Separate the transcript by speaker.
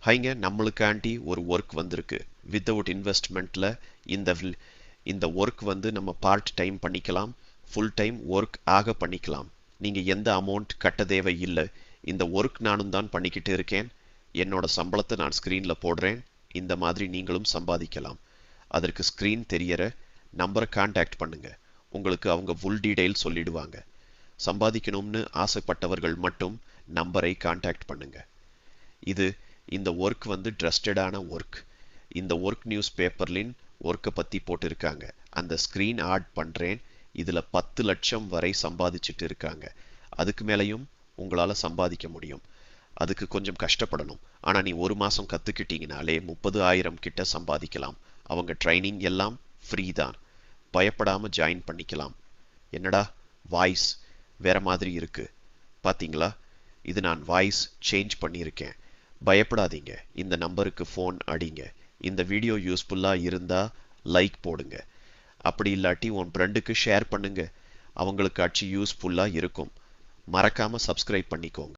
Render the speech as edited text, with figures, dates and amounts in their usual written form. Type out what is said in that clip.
Speaker 1: ஹைங்க, நம்மளுக்காண்டி ஒரு ஒர்க் வந்திருக்கு. வித்தவுட் இன்வெஸ்ட்மெண்ட்ல இந்த இந்த ஒர்க் வந்து நம்ம பார்ட் டைம் பண்ணிக்கலாம், ஃபுல் டைம் ஒர்க் ஆக பண்ணிக்கலாம். நீங்க எந்த அமௌண்ட் கட்ட தேவை இல்லை. இந்த ஒர்க் நானும் தான் பண்ணிக்கிட்டு இருக்கேன். என்னோட சம்பளத்தை நான் ஸ்க்ரீன்ல போடுறேன். இந்த மாதிரி நீங்களும் சம்பாதிக்கலாம். அதற்கு ஸ்க்ரீன் தெரியற நம்பரை கான்டாக்ட் பண்ணுங்க. உங்களுக்கு அவங்க ஃபுல் டீடைல் சொல்லிடுவாங்க. சம்பாதிக்கணும்னு ஆசைப்பட்டவர்கள் மட்டும் நம்பரை கான்டாக்ட் பண்ணுங்க. இந்த ஒர்க் வந்து ட்ரஸ்டடான ஒர்க். இந்த ஒர்க் நியூஸ் பேப்பர்லின் ஒர்க்கை பற்றி போட்டிருக்காங்க. அந்த ஸ்க்ரீன் ஆட் பண்ணுறேன். இதில் 10 லட்சம் வரை சம்பாதிச்சுட்டு இருக்காங்க. அதுக்கு மேலேயும் உங்களால் சம்பாதிக்க முடியும். அதுக்கு கொஞ்சம் கஷ்டப்படணும். ஆனால் நீ ஒரு மாதம் கற்றுக்கிட்டீங்கனாலே 30,000 கிட்ட சம்பாதிக்கலாம். அவங்க ட்ரைனிங் எல்லாம் ஃப்ரீ தான். பயப்படாமல் ஜாயின் பண்ணிக்கலாம். என்னடா வாய்ஸ் வேற மாதிரி இருக்கு பார்த்தீங்களா? இது நான் வாய்ஸ் சேஞ்ச் பண்ணியிருக்கேன். பயப்படாதீங்க. இந்த நம்பருக்கு ஃபோன் அடிங்க. இந்த வீடியோ யூஸ்ஃபுல்லாக இருந்தா லைக் போடுங்க. அப்படி இல்லாட்டி உன் ஃப்ரெண்டுக்கு ஷேர் பண்ணுங்க. அவங்களுக்கு யூஸ்ஃபுல்லாக இருக்கும். மறக்காம சப்ஸ்கிரைப் பண்ணிக்கோங்க.